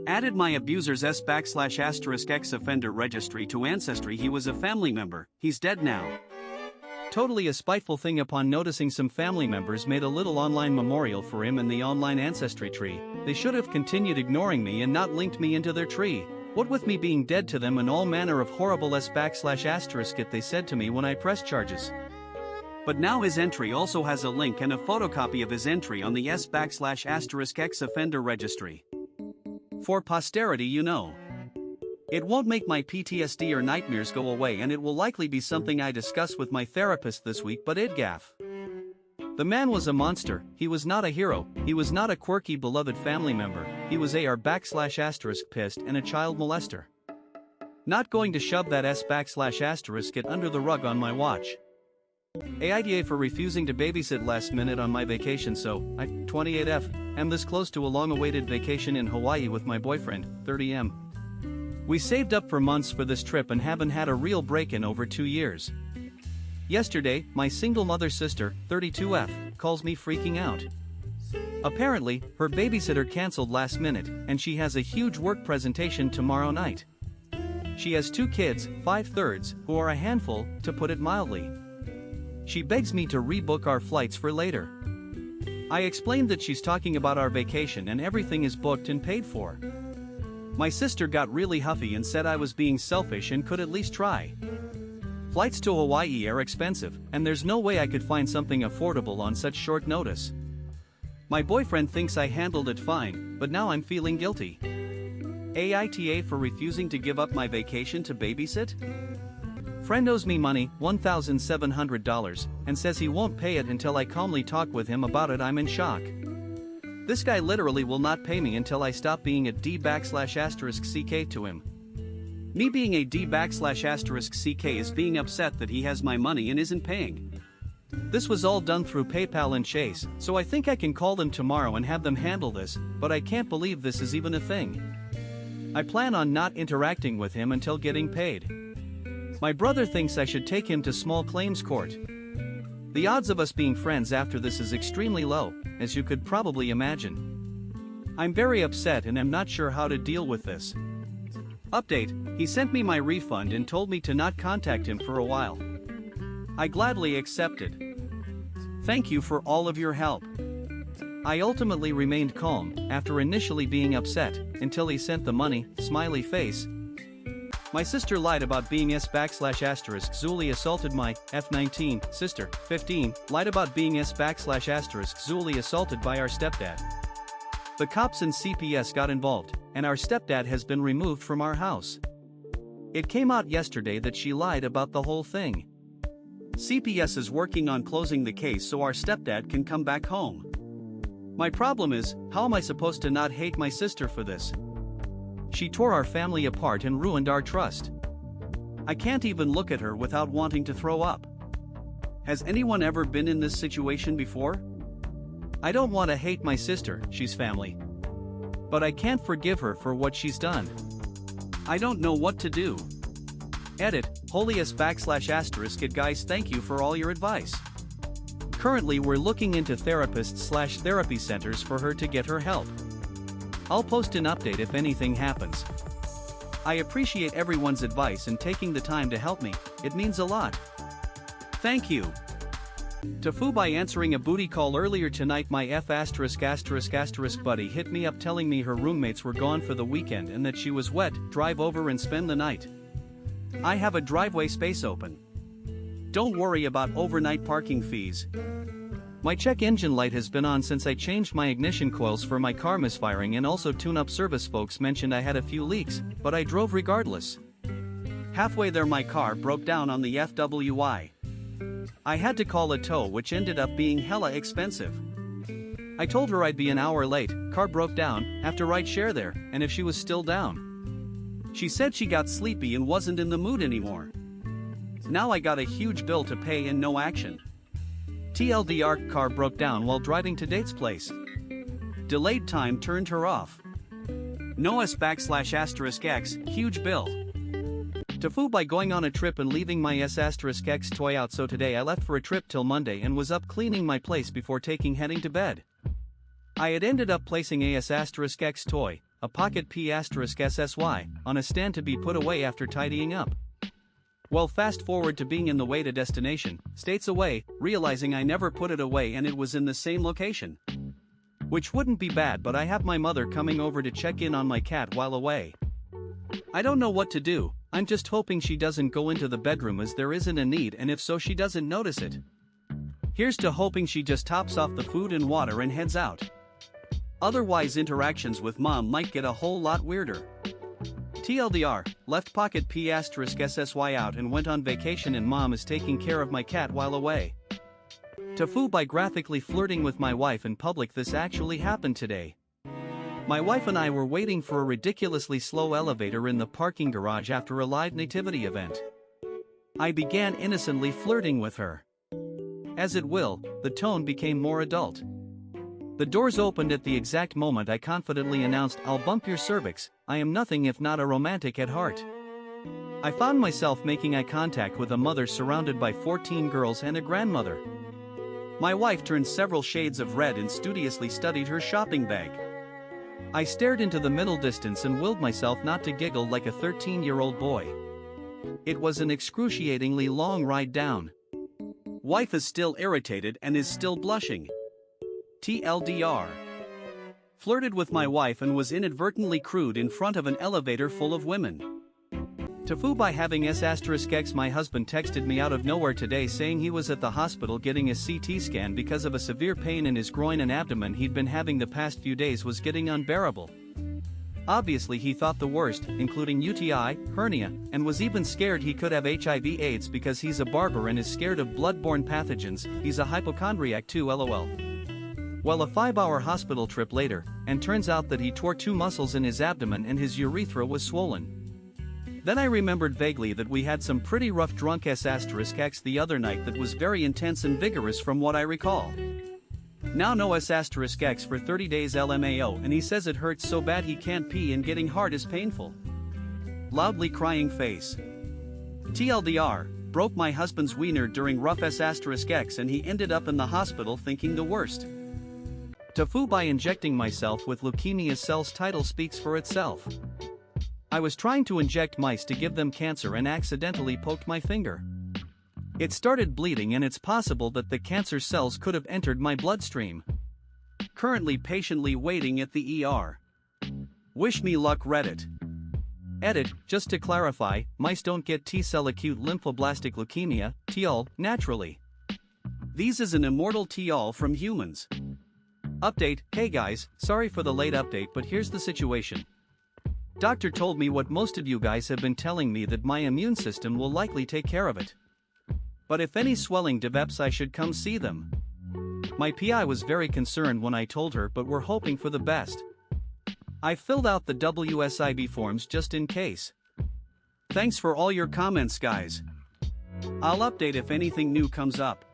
Added my abuser's S\*X offender registry to Ancestry. He was a family member, he's dead now. Totally a spiteful thing. Upon noticing some family members made a little online memorial for him in the online ancestry tree, they should have continued ignoring me and not linked me into their tree. What with me being dead to them and all manner of horrible S\*It they said to me when I pressed charges. But now his entry also has a link and a photocopy of his entry on the S\*X offender registry. For posterity, you know. It won't make my PTSD or nightmares go away, and it will likely be something I discuss with my therapist this week, but it gaff. The man was a monster. He was not a hero, he was not a quirky beloved family member, he was pissed and a child molester. Not going to shove that S\*It under the rug on my watch. AITA for refusing to babysit last minute on my vacation. So, I, 28F, am this close to a long-awaited vacation in Hawaii with my boyfriend, 30M. We saved up for months for this trip and haven't had a real break in over 2 years. Yesterday, my single mother sister, 32F, calls me freaking out. Apparently, her babysitter cancelled last minute, and she has a huge work presentation tomorrow night. She has 2 kids, 5/3, who are a handful, to put it mildly. She begs me to rebook our flights for later. I explained that she's talking about our vacation and everything is booked and paid for. My sister got really huffy and said I was being selfish and could at least try. Flights to Hawaii are expensive, and there's no way I could find something affordable on such short notice. My boyfriend thinks I handled it fine, but now I'm feeling guilty. AITA for refusing to give up my vacation to babysit? Friend owes me money, $1,700, and says he won't pay it until I calmly talk with him about it. I'm in shock. This guy literally will not pay me until I stop being a D\*CK to him. Me being a D\*CK is being upset that he has my money and isn't paying. This was all done through PayPal and Chase, so I think I can call them tomorrow and have them handle this, but I can't believe this is even a thing. I plan on not interacting with him until getting paid. My brother thinks I should take him to small claims court. The odds of us being friends after this is extremely low, as you could probably imagine. I'm very upset and am not sure how to deal with this. Update: he sent me my refund and told me to not contact him for a while. I gladly accepted. Thank you for all of your help. I ultimately remained calm, after initially being upset, until he sent the money, smiley face. My sister lied about being S\*Zuli assaulted my F19 sister, 15, lied about being S\*Zuli assaulted by our stepdad. The cops and CPS got involved, and our stepdad has been removed from our house. It came out yesterday that she lied about the whole thing. CPS is working on closing the case so our stepdad can come back home. My problem is, how am I supposed to not hate my sister for this? She tore our family apart and ruined our trust. I can't even look at her without wanting to throw up. Has anyone ever been in this situation before? I don't want to hate my sister, she's family. But I can't forgive her for what she's done. I don't know what to do. Edit, holy S\*it guys, thank you for all your advice. Currently we're looking into therapists/therapy centers for her to get her help. I'll post an update if anything happens. I appreciate everyone's advice and taking the time to help me, it means a lot. Thank you. TIFU by answering a booty call earlier tonight. My buddy hit me up telling me her roommates were gone for the weekend and that she was wet, drive over and spend the night. I have a driveway space open. Don't worry about overnight parking fees. My check engine light has been on since I changed my ignition coils for my car misfiring, and also tune-up service folks mentioned I had a few leaks, but I drove regardless. Halfway there my car broke down on the FWI. I had to call a tow, which ended up being hella expensive. I told her I'd be an hour late, car broke down, have to ride share there, and if she was still down. She said she got sleepy and wasn't in the mood anymore. Now I got a huge bill to pay and no action. TLDR, car broke down while driving to date's place. Delayed time turned her off. No S\*X, huge bill. TIFU by going on a trip and leaving my S**X toy out. So today I left for a trip till Monday and was up cleaning my place before heading to bed. I had ended up placing a S**X toy, a pocket P***SSY, on a stand to be put away after tidying up. Well, fast forward to being in the way to destination, states away, realizing I never put it away and it was in the same location. Which wouldn't be bad, but I have my mother coming over to check in on my cat while away. I don't know what to do. I'm just hoping she doesn't go into the bedroom as there isn't a need, and if so she doesn't notice it. Here's to hoping she just tops off the food and water and heads out. Otherwise interactions with mom might get a whole lot weirder. TLDR, left pocket P***SSY out and went on vacation and mom is taking care of my cat while away. TIFU by graphically flirting with my wife in public. This actually happened today. My wife and I were waiting for a ridiculously slow elevator in the parking garage after a live nativity event. I began innocently flirting with her. As it will, the tone became more adult. The doors opened at the exact moment I confidently announced, "I'll bump your cervix, I am nothing if not a romantic at heart." I found myself making eye contact with a mother surrounded by 14 girls and a grandmother. My wife turned several shades of red and studiously studied her shopping bag. I stared into the middle distance and willed myself not to giggle like a 13-year-old boy. It was an excruciatingly long ride down. Wife is still irritated and is still blushing. TLDR. Flirted with my wife and was inadvertently crude in front of an elevator full of women. TIFU by having S***X. My husband texted me out of nowhere today saying he was at the hospital getting a CT scan because of a severe pain in his groin and abdomen he'd been having the past few days was getting unbearable. Obviously he thought the worst, including UTI, hernia, and was even scared he could have HIV/AIDS because he's a barber and is scared of bloodborne pathogens. He's a hypochondriac too, lol. Well, a 5-hour hospital trip later, and turns out that he tore 2 muscles in his abdomen and his urethra was swollen. Then I remembered vaguely that we had some pretty rough drunk S*** the other night that was very intense and vigorous from what I recall. Now no S*** for 30 days LMAO, and he says it hurts so bad he can't pee and getting hard is painful. Loudly crying face. TLDR, broke my husband's wiener during rough S*** and he ended up in the hospital thinking the worst. TIFU by injecting myself with leukemia cells. Title speaks for itself. I was trying to inject mice to give them cancer and accidentally poked my finger. It started bleeding and it's possible that the cancer cells could have entered my bloodstream. Currently patiently waiting at the ER. Wish me luck, Reddit. Edit, just to clarify, mice don't get T-cell acute lymphoblastic leukemia, TL, naturally. These is an immortal TL from humans. Update, hey guys, sorry for the late update but here's the situation. Doctor told me what most of you guys have been telling me, that my immune system will likely take care of it. But if any swelling develops I should come see them. My PI was very concerned when I told her, but we're hoping for the best. I filled out the WSIB forms just in case. Thanks for all your comments guys. I'll update if anything new comes up.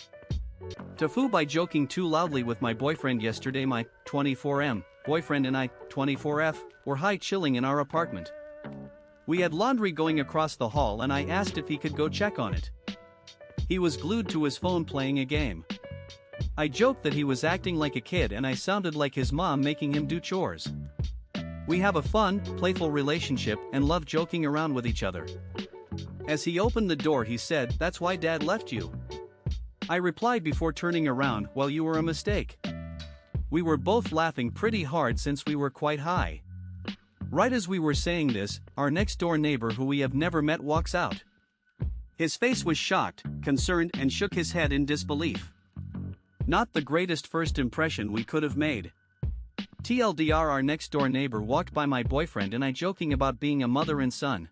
TIFU by joking too loudly with my boyfriend yesterday. My 24M boyfriend and I, 24F, were high chilling in our apartment. We had laundry going across the hall and I asked if he could go check on it. He was glued to his phone playing a game. I joked that he was acting like a kid and I sounded like his mom making him do chores. We have a fun, playful relationship and love joking around with each other. As he opened the door he said, "That's why Dad left you." I replied before turning around, "Well, you were a mistake." We were both laughing pretty hard since we were quite high. Right as we were saying this, our next door neighbor who we have never met walks out. His face was shocked, concerned and shook his head in disbelief. Not the greatest first impression we could have made. TLDR, our next door neighbor walked by my boyfriend and I joking about being a mother and son.